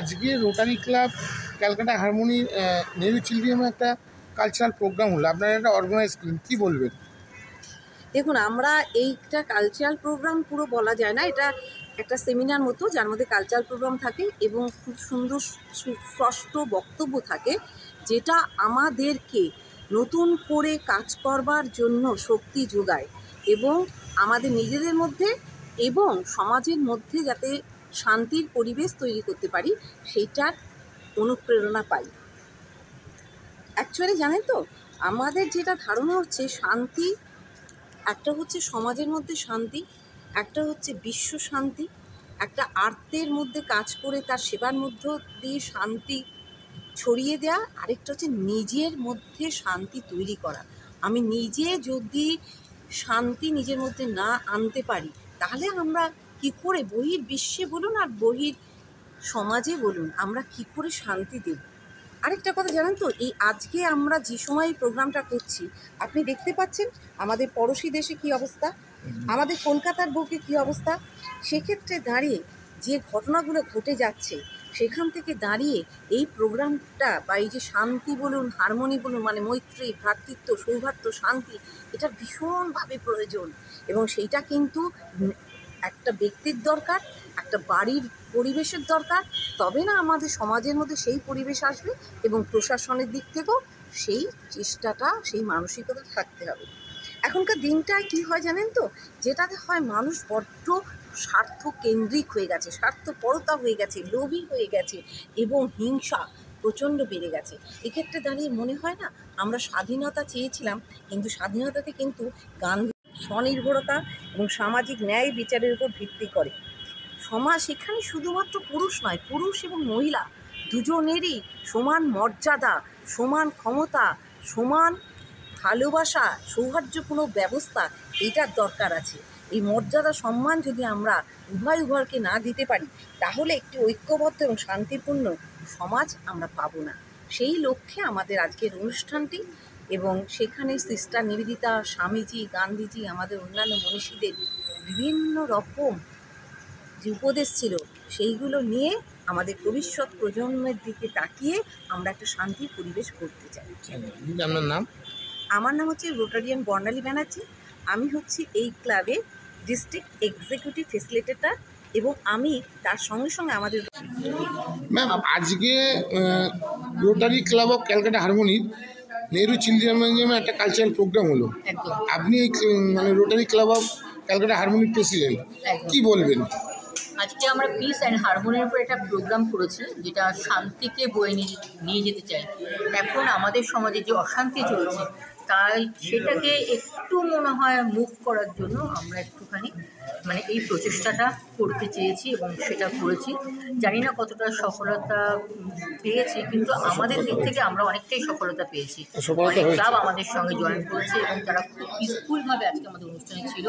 আজকে Rotary Club Calcutta Harmony Nehru চিলড্রেনে একটা কালচারাল প্রোগ্রাম হলো, আপনারা একটা অর্গানাইজ করলেন, কী বলবেন? দেখুন, আমরা এইটা কালচারাল প্রোগ্রাম পুরো বলা যায় না, এটা একটা সেমিনার মতো যার মধ্যে কালচারাল প্রোগ্রাম থাকে এবং খুব সুন্দর সুস্পষ্ট বক্তব্য থাকে, যেটা আমাদেরকে নতুন করে কাজ করবার জন্য শক্তি যোগায় এবং আমাদের নিজেদের মধ্যে এবং সমাজের মধ্যে যাতে শান্তির পরিবেশ তৈরি করতে পারি সেইটার অনুপ্রেরণা পাই। অ্যাকচুয়ালি জানেন তো, আমাদের যেটা ধারণা হচ্ছে শান্তি, একটা হচ্ছে সমাজের মধ্যে শান্তি, একটা হচ্ছে বিশ্ব শান্তি, একটা আর্তের মধ্যে কাজ করে তার সেবার মধ্য দিয়ে শান্তি ছড়িয়ে দেওয়া, আরেকটা হচ্ছে নিজের মধ্যে শান্তি তৈরি করা। আমি নিজে যদি শান্তি নিজের মধ্যে না আনতে পারি তাহলে আমরা কি করে বহির বিশ্বে বলুন আর বহির সমাজে বলুন আমরা কি করে শান্তি দেব। আরেকটা কথা জানেন তো, এই আজকে আমরা যে সময় প্রোগ্রামটা করছি আপনি দেখতে পাচ্ছেন আমাদের পড়োশি দেশে কী অবস্থা, আমাদের কলকাতার বুকে কী অবস্থা। সেক্ষেত্রে দাঁড়িয়ে যে ঘটনাগুলো ঘটে যাচ্ছে সেখান থেকে দাঁড়িয়ে এই প্রোগ্রামটা বা এই যে শান্তি বলুন, হারমোনি বলুন, মানে মৈত্রী, ভ্রাতৃত্ব, সৌহার্দ্য, শান্তি, এটা ভীষণভাবে প্রয়োজন। এবং সেইটা কিন্তু একটা ব্যক্তির দরকার, একটা বাড়ির পরিবেশের দরকার, তবে না আমাদের সমাজের মধ্যে সেই পরিবেশ আসবে এবং প্রশাসনের দিক থেকেও সেই চেষ্টাটা, সেই মানসিকতা থাকতে হবে। এখনকার দিনটায় কী হয় জানেন তো, যেটাতে হয় মানুষ বড্ড স্বার্থ কেন্দ্রিক হয়ে গেছে, স্বার্থপরতা হয়ে গেছে, লোভী হয়ে গেছে এবং হিংসা প্রচণ্ড বেড়ে গেছে। এক্ষেত্রে দাঁড়িয়ে মনে হয় না আমরা স্বাধীনতা চেয়েছিলাম, কিন্তু স্বাধীনতাতে কিন্তু গান্ধী স্বনির্ভরতা এবং সামাজিক ন্যায় বিচারের উপর ভিত্তি করে। সমাজ সেখানে শুধুমাত্র পুরুষ নয়, পুরুষ এবং মহিলা দুজনেরই সমান মর্যাদা, সমান ক্ষমতা, সমান ভালোবাসা, সৌহার্দ্যপূর্ণ ব্যবস্থা, এইটার দরকার আছে। এই মর্যাদা সম্মান যদি আমরা উভয়কে না দিতে পারি তাহলে একটি ঐক্যবদ্ধ এবং শান্তিপূর্ণ সমাজ আমরা পাব না। সেই লক্ষ্যে আমাদের আজকের অনুষ্ঠানটি এবং সেখানে সিস্টার নিবেদিতা, স্বামীজি, গান্ধীজি, আমাদের অন্যান্য মনীষীদের বিভিন্ন রকম যে উপদেশ ছিল সেইগুলো নিয়ে আমাদের ভবিষ্যৎ প্রজন্মের দিকে তাকিয়ে আমরা একটা শান্তির পরিবেশ করতে চাই। আপনার নাম? আমার নাম হচ্ছে রোটারিয়ান বর্ণালী ব্যানার্জি। আমি হচ্ছি এই ক্লাবের ডিস্ট্রিক্ট এক্সিকিউটিভ ফেসিলিটেটর এবং আমি তার সঙ্গে সঙ্গে আমাদের ম্যাম আজকে রোটারি ক্লাব অফ ক্যালকাটা হারমোনির নেহরু চিলড্রেন মিউজিয়ামে একটা কালচারাল প্রোগ্রাম হলো। আপনি এই মানে রোটারি ক্লাব অফ ক্যালকাটা হারমোনির প্রেসিডেন্ট, কী বলবেন? আজকে আমরা পিস অ্যান্ড হারমোনির উপর একটা প্রোগ্রাম করেছি, যেটা শান্তিকে বয়ে নিয়ে যেতে চাই। এখন আমাদের সমাজে যে অশান্তি চলছে তাই সেটাকে একটু মনে হয় মুভ করার জন্য আমরা একটুখানি মানে এই প্রচেষ্টাটা করতে চেয়েছি এবং সেটা করেছি। জানি না কতটা সফলতা পেয়েছি, কিন্তু আমাদের দিক থেকে আমরা অনেকটাই সফলতা পেয়েছি। অনেক ক্লাব আমাদের সঙ্গে জয়েন করেছে এবং তারা খুব পিসফুলভাবে আজকে আমাদের অনুষ্ঠানে ছিল।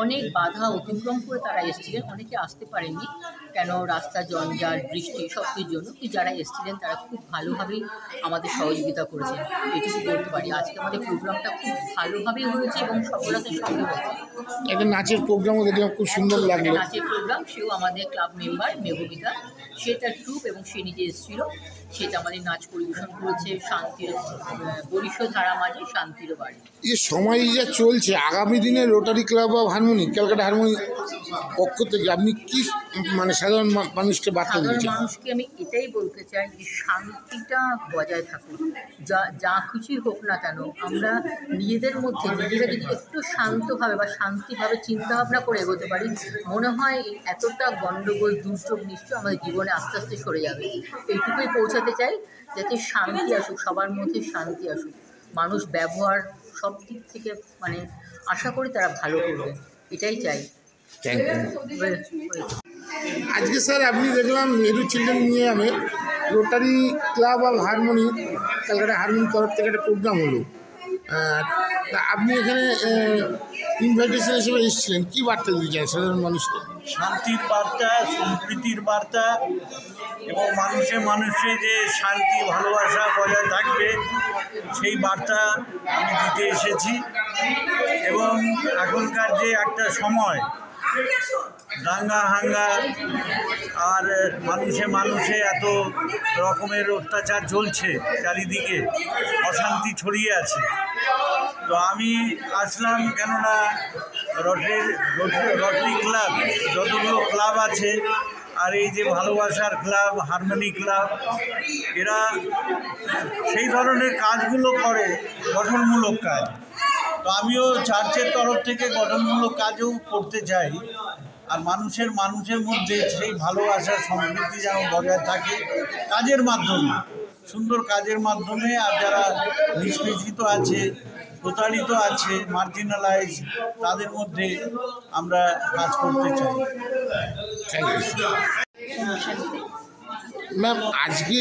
অনেক বাধা অতিক্রম করে তারা এসেছিলেন, অনেকে আসতে পারেননি কেন রাস্তা জঞ্জাল, বৃষ্টি সব কিছুর জন্য, কিন্তু যারা এসেছিলেন তারা খুব ভালোভাবেই আমাদের সহযোগিতা করেছেন, এটুকু বলতে পারি। আজকে আমাদের প্রোগ্রামটা খুব ভালোভাবেই হয়েছে এবং সফলতার সঙ্গে হয়েছে। একটা নাচের প্রোগ্রামও দেখলাম, খুব সুন্দর লাগলো। নাচের প্রোগ্রাম, সেও আমাদের ক্লাব মেম্বার মেঘবিতা, সে তার ট্রুপ এবং সে নিজে এসেছিল, সেটা আমাদের নাচ পরিবেশন করেছে শান্তির বরিশধারা মাঝে শান্তির বাড়ি। এই সময় যা চলছে, আগামী দিনে rotary Club of Harmony Calcutta harmony পক্ষ থেকে আপনি কি মানে সাধারণ মানুষকে বার্তা দিচ্ছেন? সাধারণ মানুষকে আমি এটাই বলতে চাই যে শান্তিটা বজায় থাকুক, যা কিছুই হোক না কেন আমরা নিজেদের মধ্যে নিজেরা যদি একটু শান্তভাবে বা শান্তিভাবে চিন্তাভাবনা করে এগোতে পারি, মনে হয় এতটা গণ্ডগোল দুর্যোগ নিশ্চয় আমাদের জীবনে আস্তে আস্তে সরে যাবে। এইটুকুই পৌঁছাতে চাই যাতে শান্তি আসুক, সবার মধ্যে শান্তি আসুক, মানুষ ব্যবহার সব দিক থেকে মানে আশা করি তারা ভালো করবে, এটাই চাই। Thank you. আজকে স্যার আপনি দেখলাম নেহরু চিলড্রেন মিউজিয়ামে Rotary Club of Harmony Calcutta হারমোনির তরফ থেকে একটা প্রোগ্রাম হলো, তা আপনি এখানে ইনভাইটেশন হিসেবে এসেছিলেন, কী বার্তা দিতে চান সাধারণ মানুষকে? শান্তির বার্তা, সম্প্রীতির বার্তা এবং মানুষে মানুষে যে শান্তি ভালোবাসা বজায় থাকবে সেই বার্তা আমি দিতে এসেছি। এবং এখনকার যে একটা সময় দাঙ্গা হাঙ্গা আর মানুষে এত রকমের অত্যাচার চলছে, চারিদিকে অশান্তি ছড়িয়ে আছে, তো আমি আসলাম কেননা রটারি ক্লাব যতগুলো ক্লাব আছে আর এই যে ভালোবাসার ক্লাব, হারমোনি ক্লাব, এরা সেই ধরনের কাজগুলো করে, গঠনমূলক কাজ। তো আমিও চার্চের তরফ থেকে গঠনমূলক কাজও করতে চাই। আর মানুষের মধ্যে সেই ভালোবাসা সম্প্রীতি যেন বজায় থাকে কাজের মাধ্যমে, সুন্দর কাজের মাধ্যমে। আর যারা নিষ্পেষিত আছে, প্রতারিত আছে, মার্জিনালাইজ, তাদের মধ্যে আমরা কাজ করতে চাই। ম্যাম, আজকে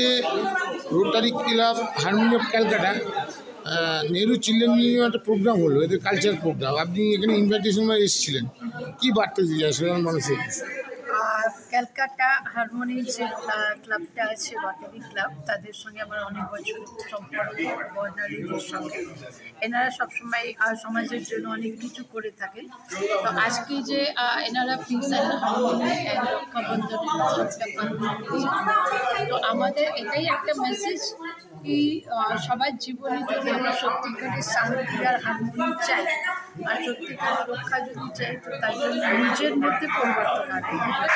Rotary club harmony of Calcutta Nehru children মিউজিয়ামে একটা প্রোগ্রাম হলো, এদের কালচারাল প্রোগ্রাম। আপনি এখানে ইনভাইটেশন এসেছিলেন, কী বার্তা দিতে চান সাধারণ মানুষের? ক্যালকাটা হারমোনি যে ক্লাবটা আছে, রটারি ক্লাব, তাদের সঙ্গে আমার অনেক বছর সম্পর্ক বর্ণালীদের সঙ্গে। এনারা সবসময় সমাজের জন্য অনেক কিছু করে থাকেন। তো আজকে যে এনারা পিস অ্যান্ড হারমোনি অ্যান্ড রক্ষাবন্ধনের উৎসবটা পালন করেছেন, তো আমাদের এটাই একটা মেসেজ কি সবার জীবনে যদি আমরা সত্যিকারের শান্তি আর হারমোনি চাই আর সত্যিকারের রক্ষা যদি চাই, তো তার জন্য নিজের মধ্যে পরিবর্তন আনতে হবে।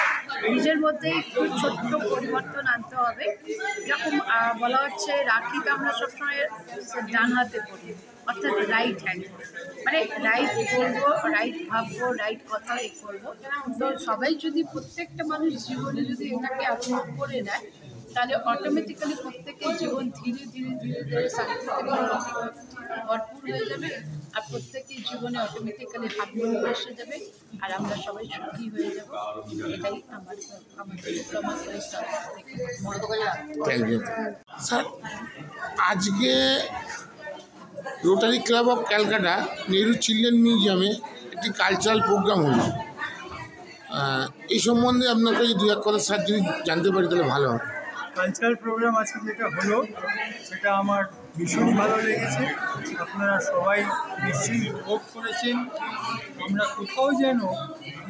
নিজের মধ্যে একটু ছোট্ট পরিবর্তন আনতে হবে। যেরকম বলা হচ্ছে রাখিটা আমরা সবসময় ডান হাতে পড়ি, অর্থাৎ রাইট হ্যান্ড, মানে রাইট করবো, রাইট ভাববো, রাইট কথা করবো। তো সবাই যদি, প্রত্যেকটা মানুষ জীবনে যদি এটাকে আরোপ করে নেয়, তাহলে অটোমেটিক্যালি প্রত্যেকের জীবন ধীরে ধীরে ধীরে ধীরে শান্তিতে ভরপুর হয়ে যাবে। আর প্রত্যেকের জীবনে অটোমেটিক্যালি হারমোনি এসে যাবে, আর আমরা সবাই সুখী হয়ে যাব। এটাই আমাদের থ্যাংক ইউ স্যার। আজকে Rotary Club of Calcutta Nehru children মিউজিয়ামে একটি কালচারাল প্রোগ্রাম হলো। এই সম্বন্ধে আপনার কাছে দু এক কথা স্যার যদি জানতে পারি তাহলে ভালো হয়। কালচারাল প্রোগ্রাম আজকে যেটা হলো সেটা আমার ভীষণই ভালো লেগেছে। আপনারা সবাই নিশ্চয়ই উপভোগ করেছেন। আমরা কোথাও যেন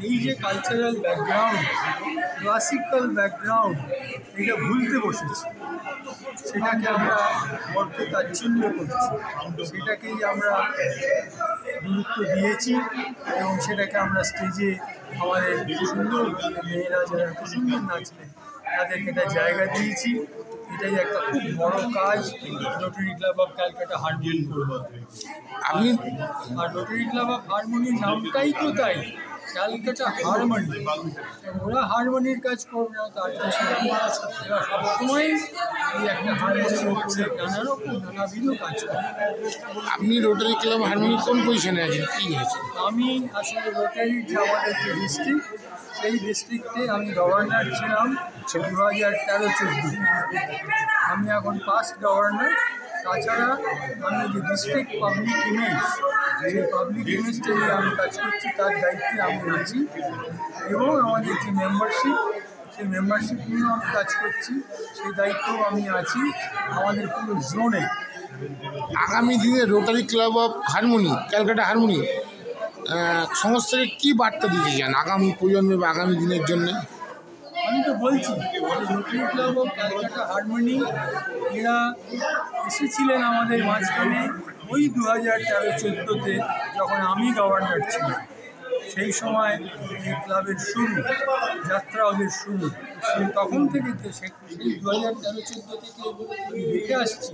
এই যে কালচারাল ব্যাকগ্রাউন্ড, ক্লাসিক্যাল ব্যাকগ্রাউন্ড, এটা ভুলতে বসেছি। সেটাকে আমরা বড্ড তাচ্ছিল্য করছি, সেটাকেই আমরা গুরুত্ব দিয়েছি এবং সেটাকে আমরা স্টেজে আমাদের সুন্দর মেয়েরা যারা এত সুন্দর নাচলেন তাদেরকে একটা জায়গা দিয়েছি। এটাই একটা খুব বড় কাজ rotary Club of Calcutta harmony করবো। আপনি আর রোটারি ক্লাব অফ হারমোনি নামটাই তো তাই, ক্যালকাটা হারমোনি। ওরা হারমোনির কাজ করবে না তার কিছু, ওরা সবসময় এই একটা হারমোনির উপরে নানাবিধ কাজ করে। আপনি রোটারি ক্লাব হারমোনি কোন পজিশনে আছেন, কী হয়েছে? আমি আসলে রোটারির যে আমাদের যে ডিস্ট্রিক্ট, সেই ডিস্ট্রিক্টে আমি গভর্নর ছিলাম 2013-14। আমি এখন পাস্ট গভর্নর। তাছাড়া আমি যে ডিস্ট্রিক্ট পাবলিক ইমেজ, সেই পাবলিক ইমেজটা নিয়ে আমি কাজ করছি, তার দায়িত্বে আমি আছি। এবং আমাদের যে মেম্বারশিপ, সেই মেম্বারশিপ নিয়েও আমি কাজ করছি, সেই দায়িত্বও আমি আছি আমাদের পুরো জোনে। আগামী দিনে rotary Club of Harmony Calcutta harmony সংস্থাকে কী বার্তা দিতে চান আগামী প্রজন্মে বা আগামী দিনের জন্য? আমি তো বলছি rotary Club of Calcutta harmony এরা এসেছিলেন আমাদের মাঝখানে ওই 2013-14-তে, যখন আমি গভর্নর ছিলাম। সেই সময় এই ক্লাবের শুরু, যাত্রা ওদের শুরু। তখন থেকে তো সেই 2013-14 থেকে আমি দেখে আসছি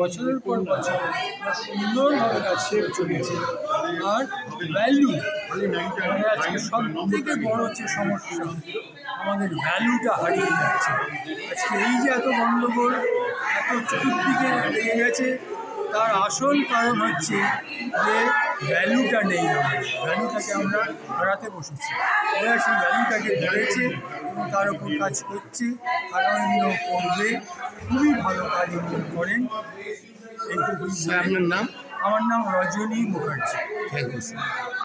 বছরের পর বছর ওরা সুন্দরভাবে কাজ করে চলেছে। আর ভ্যালু, আমাদের আজকে সব থেকে বড় হচ্ছে সমস্যা, আমাদের ভ্যালুটা হারিয়ে যাচ্ছে। আজকে এই যে এত গণ্ডগোল, এত চতুর্দিকে লেগে গেছে, তার আসল কারণ হচ্ছে যে ভ্যালুটা নেই। ভ্যালুটাকে আমরা হারাতে বসেছি। ওরা সেই ভ্যালুটাকে ধরেছে এবং তার উপর কাজ করছে, আগামীও করবে। খুবই ভালো কাজ করেন। এইটুকুই। আপনার নাম? আমার নাম Rajani Mukherjee. Thank you sir.